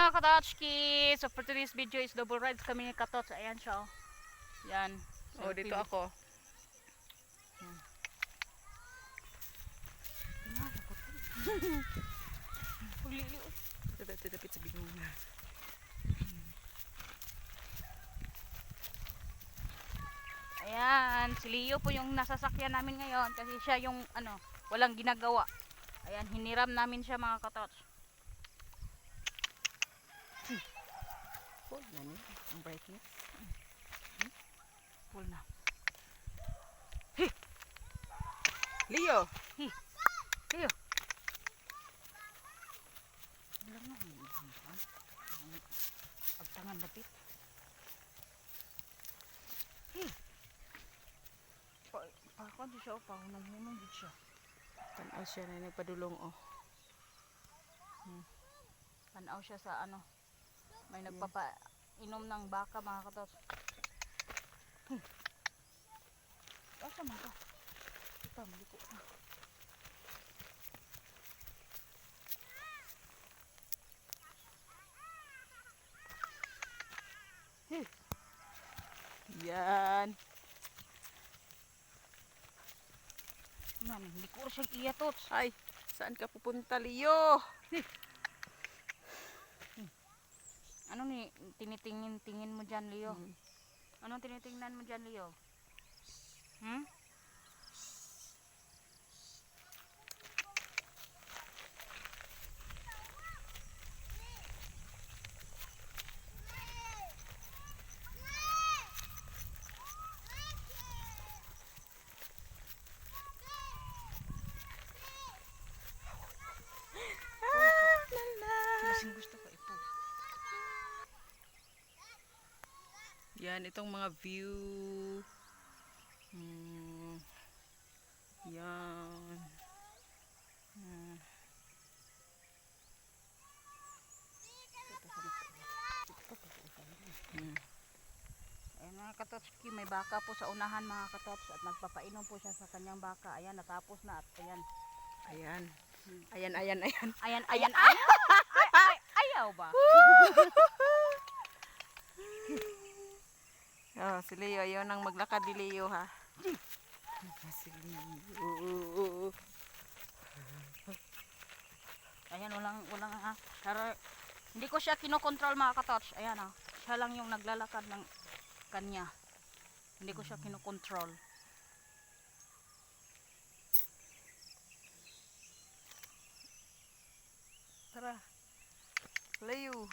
mga katotski! So for today's video is double rides kami ni Katots. Ayan siya oh. Yan. So, Oh, dito ako. Paglili oh. Tatapit sa bigong na. Ayan, si Leo po yung nasasakyan namin ngayon kasi siya yung ano, walang ginagawa. Ayan, hiniram namin siya mga Katots. Full na niya. Ang brightness. Full na. Leo! Leo! Alam mo, agtangan lapit. Pakon di siya, pahunong-hunong di siya. Tanaw siya na nagpadulong oh. Tanaw siya sa ano, may nagpapainom ng baka mga Katots. Asa man ka? Ito, maliko na. Yan. Mami, hindi ko siya iya Tots. Ay, saan ka pupunta, Leo? Ano ni tinitingin mo dyan, Leo? Anong tinitingnan mo dyan, Leo? Kasing gusto ko ito. Yan, itong mga view. Yan. Ayan mga Katotski, may baka po sa unahan mga Katots at nagpapainom po siya sa kanyang baka. Ayan, natapos na at ayan. Ayan. Ayan, ayan, ayan. Ayan, ayan, ayan. Ayaw ba? Oh, si Leo, ayaw nang maglakad ni Leo ha. Si Leo. Ayan, walang hindi ko siya kinokontrol mga Katots. Ayan ah, siya lang yung naglalakad ng kanya. Hindi ko siya kinokontrol. Tara. Leo.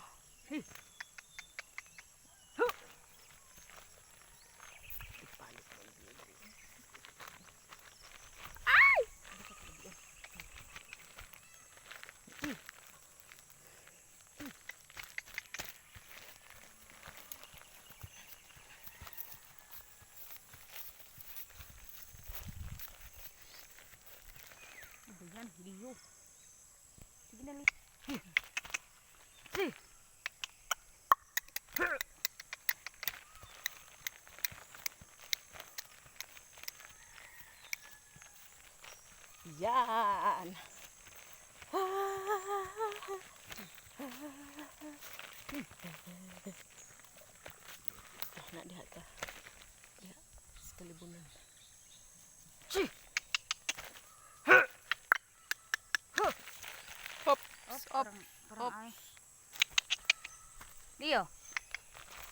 Ayan, Leo. Sige na, Leo. Yan. Na diha ta. Diha sa kalibunan. Hop, hop, Parang ay. Leo.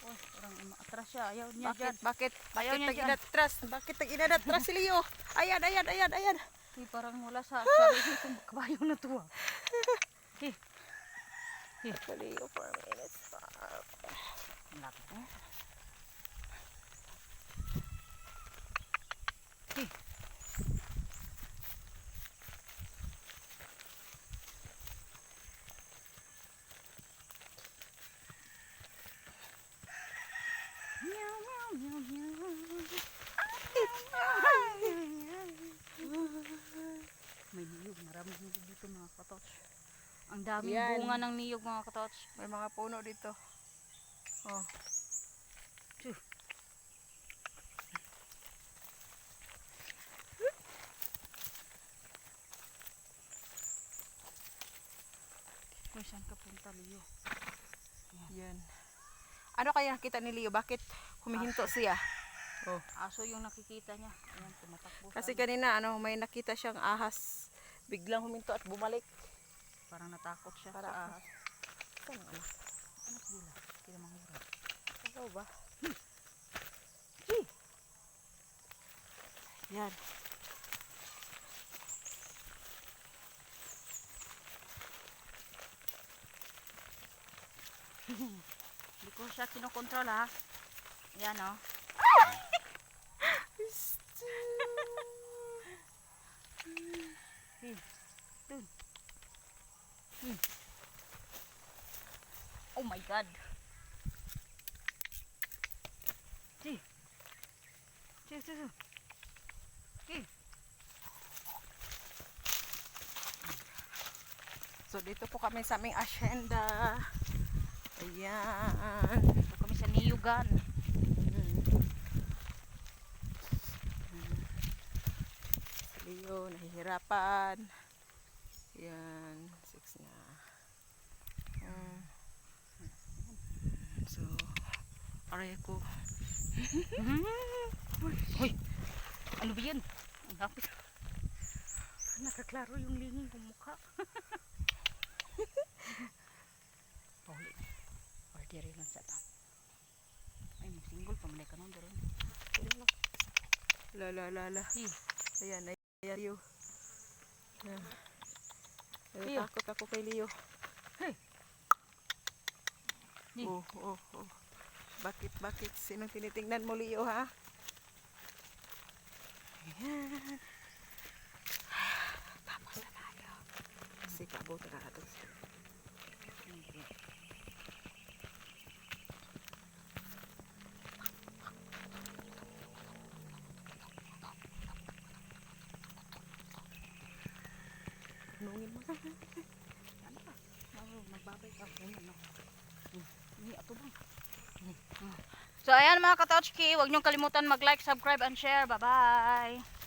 Oh, parang atras siya. Ayaw niya dyan. Bakit Ayaw niya dyan. tag-inatras? Bakit tag-inatras si Leo? Ayan, ayan, ayan, ayan. Uy, parang wala sa sarili itong kabayo na to ah. Leo for a minute. Stop. Lapit mo. Meow, meow, meow, meow. May niyog, maraming niyog dito mga Katots. Ang daming Yan. bunga ng niyog mga Katots. May mga puno dito. Oh. Kung saan ka punta, Leo? Yan. Ano kaya nakita ni Leo? Bakit humihinto siya? Oh. Aso yung nakikita niya. Ayan, tumatakbo Kasi siya. kanina may nakita siyang ahas. Biglang huminto at bumalik. Parang natakot siya Para- sa ahas. Saan ang anak? Anak dila. Kaya manghura. Ano ba? Yan. Hindi ko siya kinokontrol ha. Yan o. Dun. Oh my God. Si. Si. So dito po kami sa aming asyenda. Ayan. Ito kami sa Niyugan. Leo, nahihirapan. Yan, 6 na. So, aray ko. Hoy. Ano ba yan? Ang hapit. Nakaklaro yung lingin kong mukha. Pauli. Ordinary lang sa tao. Ay, mo single pamalay ka nun doon. La. Ayan, ayan, Leo. Ayan. Leo. Takot ako kay Leo. Hey. Di. Oh. Bakit? Sinong tinitingnan mo, Leo, ha? Ayan. Tapos na tayo. Kasi kabuto na natin. Nungin mo. Ano ka? Magbabay ka. Ganyan, no? Hindi, ato bang? So, ayan mga katouchki. Huwag niyong kalimutan mag-like, subscribe, and share. Bye-bye!